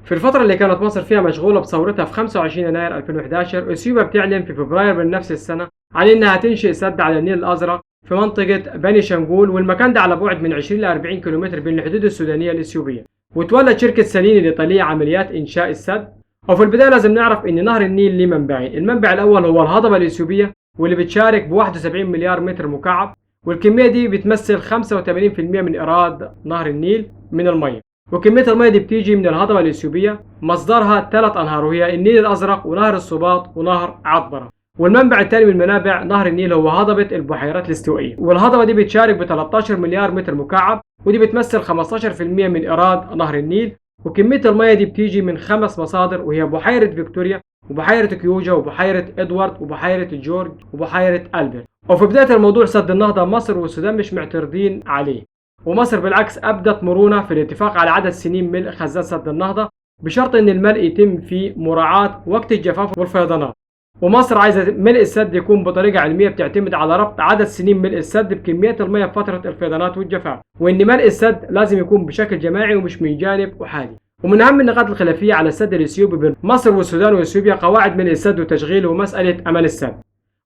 في الفترة اللي كانت مصر فيها مشغولة بثورتها في 25 يناير 2011، أثيوبيا بتعلن في فبراير من نفس السنة عن إنها تنشئ سد على النيل الأزرق في منطقة بني شنغول، والمكان ده على بعد من 20 ل 40 كيلومتر بين الحدود السودانية الإثيوبية. وتولت شركة سالين الإيطالية عمليات إنشاء السد. وفي البداية لازم نعرف إن نهر النيل ليه منبعين، المنبع الأول هو الهضبة الإثيوبية واللي بتشارك ب 71 مليار متر مكعب، والكمية دي بتمثل 85% من إيراد نهر النيل من المية. وكمية المية دي بتيجي من الهضبة الإثيوبية، مصدرها 3 أنهار وهي النيل الأزرق ونهر السباط ونهر عطبرة. والمنبع الثاني من منابع نهر النيل هو هضبة البحيرات الاستوائية، والهضبة دي بتشارك ب 13 مليار متر مكعب، ودي بتمثل 15% من إيراد نهر النيل. وكمية المية دي بتيجي من 5 مصادر وهي بحيرة فيكتوريا وبحيرة كيوجا وبحيرة إدوارد وبحيرة جورج وبحيرة ألبرت. وفي بداية الموضوع سد النهضة مصر والسودان مش معترضين عليه، ومصر بالعكس أبدت مرونة في الاتفاق على عدد سنين ملء خزان سد النهضة بشرط إن الملء يتم في مراعاة وقت الجفاف والفيضانات. ومصر عايزة ملء السد يكون بطريقة علمية بتعتمد على ربط عدد سنين ملء السد بكمية المياه في فترة الفيضانات والجفاف، وإن ملء السد لازم يكون بشكل جماعي ومش من جانب أحادي. ومن أهم النقاط الخلافية على السد الإثيوبي بين مصر والسودان وإثيوبيا قواعد ملء السد وتشغيله ومسألة أمان السد.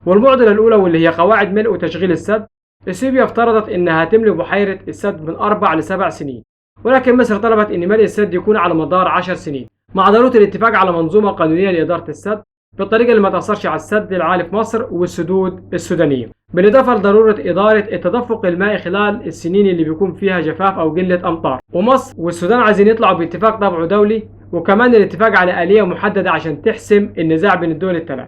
والمعضلة الأولى واللي هي قواعد ملء وتشغيل السد، إثيوبيا افترضت إنها تملي بحيرة السد من 4 ل 7 سنين، ولكن مصر طلبت إن ملء السد يكون على مدار 10 سنين، مع ضرورة الاتفاق على منظومة قانونية لإدارة السد بالطريقة اللي ما تأثرش على السد العالي في مصر والسدود السودانية، بالإضافة لضرورة إدارة التدفق المائي خلال السنين اللي بيكون فيها جفاف أو قلة أمطار. ومصر والسودان عايزين يطلعوا باتفاق طبعه دولي، وكمان الاتفاق على آلية محددة عشان تحسم النزاع بين الدول الثلاث.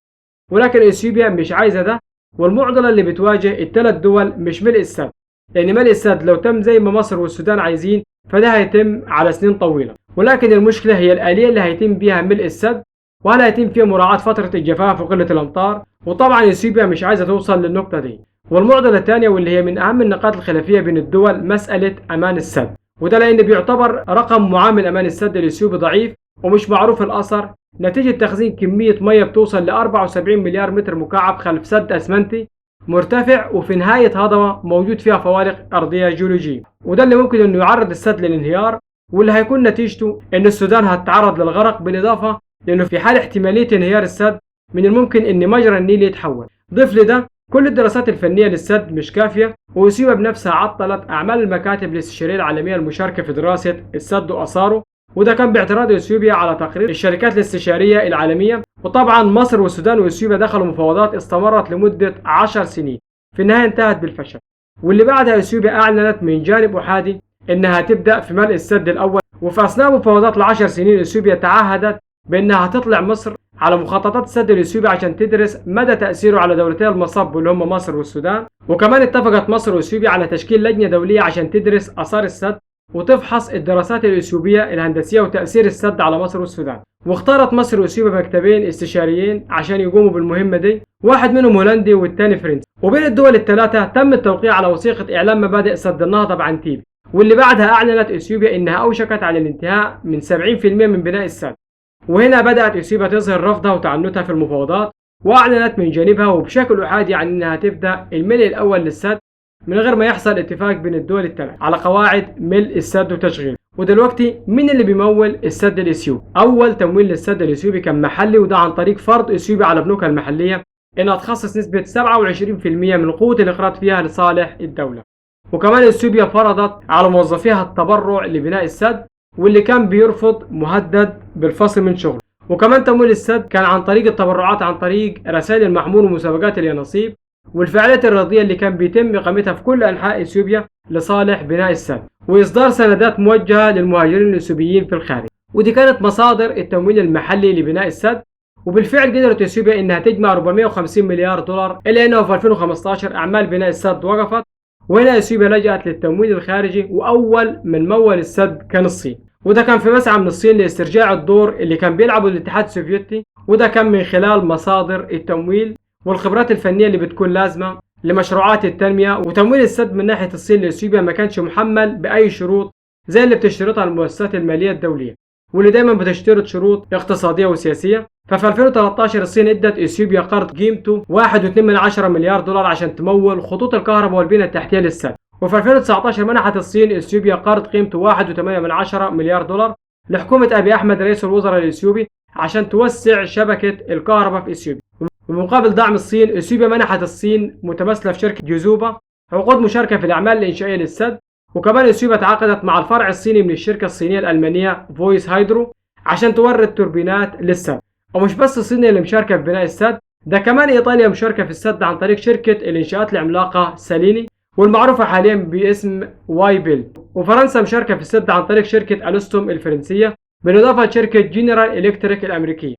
ولكن إثيوبيا مش عايزة ده، والمعضلة اللي بتواجه الثلاث دول مش ملء السد، لأن ملء السد لو تم زي ما مصر والسودان عايزين فده هيتم على سنين طويلة، ولكن المشكلة هي الآلية اللي هيتم بيها ملء السد، وهل هيتم فيها مراعاة فترة الجفاف وقلة الأمطار. وطبعا إثيوبيا مش عايزة توصل للنقطة دي. والمعضلة الثانية واللي هي من أهم النقاط الخلافية بين الدول مسألة أمان السد، وده لأن بيعتبر رقم معامل أمان السد الإثيوبي ضعيف ومش معروف الأثر نتيجة تخزين كمية مية بتوصل ل 74 مليار متر مكعب خلف سد أسمنتي مرتفع وفي نهاية هضبة موجود فيها فوارق أرضية جيولوجية، وده اللي ممكن إنه يعرض السد للانهيار، واللي هيكون نتيجته إن السودان هتتعرض للغرق، بالإضافة لأنه في حال احتمالية انهيار السد من الممكن إن مجرى النيل يتحول. ضيف لده كل الدراسات الفنية للسد مش كافية، وأثيوبيا بنفسها عطلت أعمال المكاتب الاستشارية العالمية المشاركة في دراسة السد وآثاره، وده كان باعتراض اثيوبيا على تقرير الشركات الاستشاريه العالميه. وطبعا مصر والسودان واثيوبيا دخلوا مفاوضات استمرت لمده 10 سنين، في النهايه انتهت بالفشل، واللي بعدها اثيوبيا اعلنت من جانب احادي انها تبدا في ملء السد الاول. وفي اثناء مفاوضات ل10 سنين اثيوبيا تعهدت بانها تطلع مصر على مخططات السد الاثيوبي عشان تدرس مدى تاثيره على دولتي المصب اللي هم مصر والسودان. وكمان اتفقت مصر واثيوبيا على تشكيل لجنه دوليه عشان تدرس اثار السد وتفحص الدراسات الإثيوبية الهندسية وتأثير السد على مصر والسودان. واختارت مصر وإثيوبيا مكتبين استشاريين عشان يقوموا بالمهمة دي، واحد منهم هولندي والتاني فرنسي. وبين الدول الثلاثة تم التوقيع على وثيقة إعلان مبادئ سد النهضة بعنتيب، واللي بعدها أعلنت إثيوبيا إنها أوشكت على الانتهاء من 70% من بناء السد. وهنا بدأت إثيوبيا تظهر رفضها وتعنتها في المفاوضات، وأعلنت من جانبها وبشكل أحادي عن إنها تبدأ الملء الأول للسد من غير ما يحصل اتفاق بين الدول الثلاث على قواعد ملء السد وتشغيله. ودلوقتي مين اللي بيمول السد الإثيوبي؟ أول تمويل للسد الإثيوبي كان محلي، وده عن طريق فرض إثيوبيا على بنوكها المحلية إنها تخصص نسبة 27% من قوة الإقراض فيها لصالح الدولة. وكمان إثيوبيا فرضت على موظفيها التبرع لبناء السد، واللي كان بيرفض مهدد بالفصل من شغله. وكمان تمويل السد كان عن طريق التبرعات عن طريق رسائل المحمول ومسابقات اليانصيب والفعاليات الرياضية اللي كان بيتم إقامتها في كل أنحاء إثيوبيا لصالح بناء السد، وإصدار سندات موجهة للمهاجرين الإثيوبيين في الخارج. ودي كانت مصادر التمويل المحلي لبناء السد. وبالفعل قدرت إثيوبيا إنها تجمع 450 مليار دولار، إلا إنه في 2015 أعمال بناء السد وقفت، وهنا إثيوبيا لجأت للتمويل الخارجي، وأول من مول السد كان الصين، وده كان في مسعى من الصين لاسترجاع الدور اللي كان بيلعبه الاتحاد السوفيتي، وده كان من خلال مصادر التمويل والخبرات الفنية اللي بتكون لازمة لمشروعات التنمية. وتمويل السد من ناحية الصين لإثيوبيا ما كانش محمل بأي شروط زي اللي بتشترطها المؤسسات المالية الدولية، واللي دايما بتشترط شروط اقتصادية وسياسية. ففي 2013 الصين ادت إثيوبيا قرض قيمته 1.2 مليار دولار عشان تمول خطوط الكهرباء والبنية التحتية للسد. وفي 2019 منحت الصين إثيوبيا قرض قيمته 1.8 مليار دولار لحكومة أبي أحمد رئيس الوزراء الإثيوبي عشان توسع شبكة الكهرباء في إثيوبيا. ومقابل دعم الصين، إثيوبيا منحت الصين متمثلة في شركة جوزوبا عقود مشاركة في الأعمال الإنشائية للسد. وكمان إثيوبيا تعاقدت مع الفرع الصيني من الشركة الصينية الألمانية فويس هايدرو عشان تورد توربينات للسد. ومش بس الصين اللي مشاركة في بناء السد، ده كمان إيطاليا مشاركة في السد عن طريق شركة الإنشاءات العملاقة ساليني والمعروفة حاليا باسم واي بيلد. وفرنسا مشاركة في السد عن طريق شركة ألوستوم الفرنسية بالإضافة لشركة جنرال إلكتريك الأمريكية.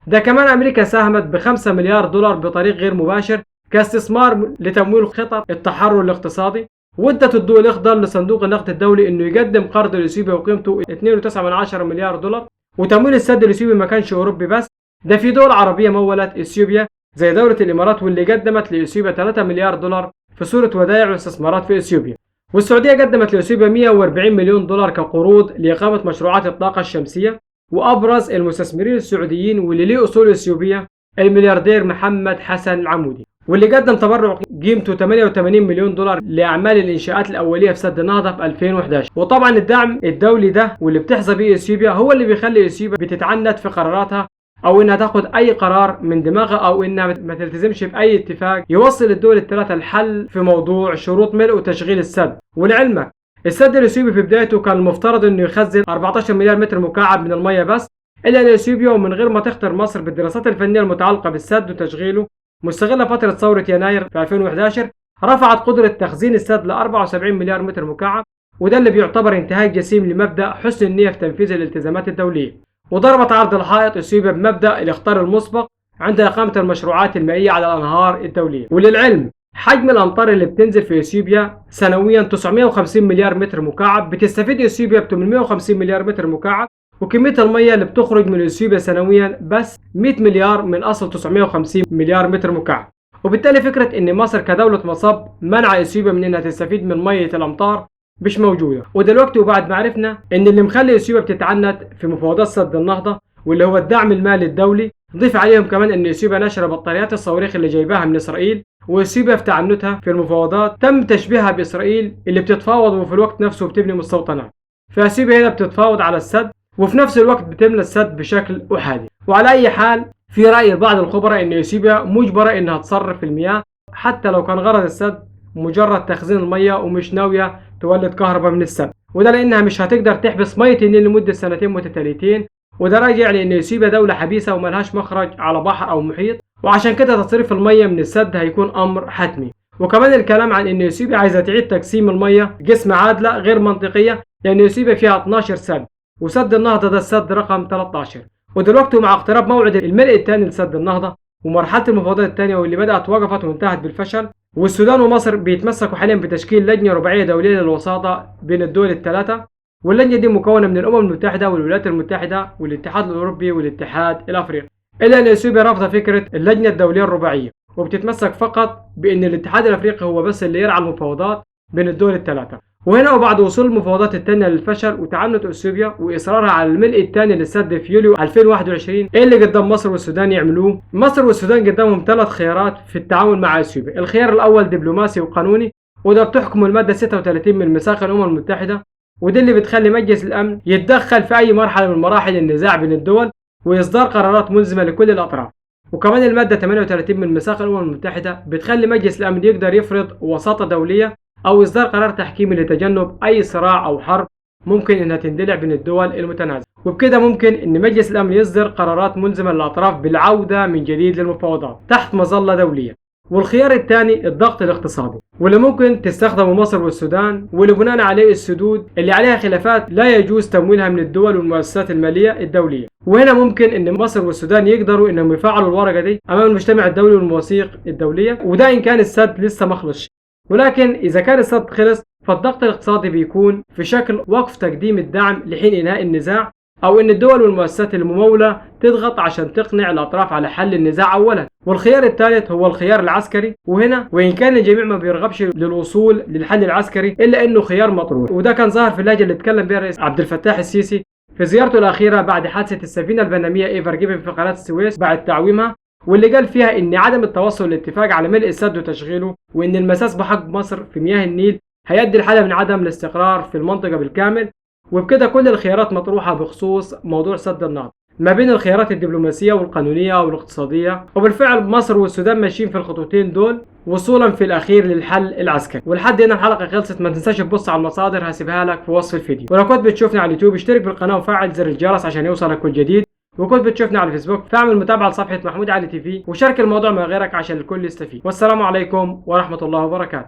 ده كمان أمريكا ساهمت ب5 مليار دولار بطريق غير مباشر كاستثمار لتمويل خطط التحرر الاقتصادي. وادت الضوء الأخضر لصندوق النقد الدولي إنه يقدم قرض لإثيوبيا وقيمته 2.9 مليار دولار. وتمويل السد الإثيوبي ما كانش أوروبي بس، ده في دول عربية مولت إثيوبيا زي دولة الإمارات، واللي قدمت لإثيوبيا 3 مليار دولار في صورة ودائع واستثمارات في إثيوبيا. والسعودية قدمت لإثيوبيا 140 مليون دولار كقروض لإقامة مشروعات الطاقة الشمسية. وأبرز المستثمرين السعوديين واللي ليه أصول إثيوبية الملياردير محمد حسن العمودي، واللي قدم تبرع قيمته 88 مليون دولار لأعمال الإنشاءات الأولية في سد النهضة في 2011. وطبعا الدعم الدولي ده واللي بتحظى به إثيوبيا هو اللي بيخلي إثيوبيا بتتعنت في قراراتها، أو إنها تاخد أي قرار من دماغها، أو إنها ما تلتزمش بأي اتفاق يوصل الدول الثلاثة الحل في موضوع شروط ملء وتشغيل السد. ولعلمك السد الإثيوبي في بدايته كان المفترض إنه يخزن 14 مليار متر مكعب من المية بس، إلا إن إثيوبيا ومن غير ما تخطر مصر بالدراسات الفنية المتعلقة بالسد وتشغيله، مستغلة فترة ثورة يناير في 2011 رفعت قدرة تخزين السد ل 74 مليار متر مكعب. وده اللي بيعتبر انتهاك جسيم لمبدأ حسن النية في تنفيذ الالتزامات الدولية. وضربت عرض الحائط إثيوبيا بمبدأ الاختيار المسبق عند إقامة المشروعات المائية على الأنهار الدولية. وللعلم حجم الأمطار اللي بتنزل في إثيوبيا سنويا 950 مليار متر مكعب، بتستفيد إثيوبيا ب 850 مليار متر مكعب. وكمية المية اللي بتخرج من إثيوبيا سنويا بس 100 مليار من أصل 950 مليار متر مكعب. وبالتالي فكرة إن مصر كدولة مصب منع إثيوبيا من إنها تستفيد من مية الأمطار مش موجودة. ودلوقتي وبعد ما عرفنا إن اللي مخلي إثيوبيا بتتعنت في مفاوضات سد النهضة واللي هو الدعم المالي الدولي، ضيف عليهم كمان إن إثيوبيا نشر بطاريات الصواريخ اللي جايباها من إسرائيل. وإثيوبيا في تعنتها في المفاوضات تم تشبيهها بإسرائيل اللي بتتفاوض وفي الوقت نفسه بتبني مستوطنات. فإثيوبيا هنا بتتفاوض على السد وفي نفس الوقت بتملى السد بشكل أحادي. وعلى أي حال في رأي بعض الخبراء إن إثيوبيا مجبرة إنها تصرف في المياه حتى لو كان غرض السد مجرد تخزين المية ومش ناوية تولد كهرباء من السد. وده لأنها مش هتقدر تحبس مية النيل لمدة سنتين متتاليتين. وده راجع لأن إثيوبيا دولة حبيسة وملهاش مخرج على بحر أو محيط، وعشان كده تصريف المية من السد هيكون أمر حتمي. وكمان الكلام عن إن إثيوبيا عايزة تعيد تقسيم المية جسم عادلة غير منطقية، لأن إثيوبيا فيها 12 سد وسد النهضة ده السد رقم 13. ودلوقتي مع اقتراب موعد الملء الثاني لسد النهضة ومرحلة المفاوضات الثانية واللي بدأت وقفت وانتهت بالفشل، والسودان ومصر بيتمسكوا حاليا بتشكيل لجنة رباعية دولية للوساطة بين الدول الثلاثة. واللجنة دي مكونة من الأمم المتحدة والولايات المتحدة والاتحاد الأوروبي والاتحاد الأفريقي. إلا أن إثيوبيا رافضة فكرة اللجنة الدولية الرباعية وبتتمسك فقط بأن الاتحاد الأفريقي هو بس اللي يرعى المفاوضات بين الدول الثلاثة. وهنا وبعد وصول المفاوضات الثانية للفشل وتعنت إثيوبيا وإصرارها على الملء الثاني للسد في يوليو 2021، إيه اللي قدام مصر والسودان يعملوه؟ مصر والسودان قدامهم 3 خيارات في التعامل مع إثيوبيا. الخيار الأول دبلوماسي وقانوني، وده بتحكم المادة 36 من ميثاق الأمم المتحدة، ودي اللي بتخلي مجلس الأمن يتدخل في أي مرحلة من مراحل النزاع بين الدول وإصدار قرارات ملزمة لكل الأطراف. وكمان المادة 38 من ميثاق الأمم المتحدة بتخلي مجلس الأمن يقدر يفرض وساطة دولية أو إصدار قرار تحكيمي لتجنب أي صراع أو حرب ممكن إنها تندلع بين الدول المتنازعة. وبكده ممكن إن مجلس الأمن يصدر قرارات ملزمة للأطراف بالعودة من جديد للمفاوضات تحت مظلة دولية. والخيار الثاني الضغط الاقتصادي، واللي ممكن تستخدمه مصر والسودان، واللي بناء عليه السدود اللي عليها خلافات لا يجوز تمويلها من الدول والمؤسسات المالية الدولية. وهنا ممكن ان مصر والسودان يقدروا انهم يفعلوا الورقة دي امام المجتمع الدولي والمواثيق الدولية، وده ان كان السد لسه ما خلصش. ولكن اذا كان السد خلص فالضغط الاقتصادي بيكون في شكل وقف تقديم الدعم لحين انهاء النزاع، او ان الدول والمؤسسات الممولة تضغط عشان تقنع الاطراف على حل النزاع اولا. والخيار الثالث هو الخيار العسكري، وهنا وان كان الجميع ما بيرغبش للوصول للحل العسكري الا انه خيار مطروح. وده كان ظاهر في اللهجة اللي اتكلم بها الرئيس عبد الفتاح السيسي في زيارته الاخيرة بعد حادثة السفينة البنمية ايفر جيبن في قناة السويس بعد تعويمها، واللي قال فيها ان عدم التوصل لاتفاق على ملء السد وتشغيله وان المساس بحق مصر في مياه النيل هيؤدي لحالة من عدم الاستقرار في المنطقة بالكامل. وبكده كل الخيارات مطروحة بخصوص موضوع سد النهضة ما بين الخيارات الدبلوماسية والقانونية والاقتصادية، وبالفعل مصر والسودان ماشيين في الخطوتين دول وصولا في الأخير للحل العسكري. ولحد هنا الحلقة خلصت، ما تنساش تبص على المصادر هسيبها لك في وصف الفيديو، ولو كنت بتشوفني على اليوتيوب اشترك بالقناة وفعل زر الجرس عشان يوصلك كل جديد، وكنت بتشوفني على الفيسبوك فاعمل متابعة لصفحة محمود علي تي في وشارك الموضوع مع غيرك عشان الكل يستفيد. والسلام عليكم ورحمة الله وبركاته.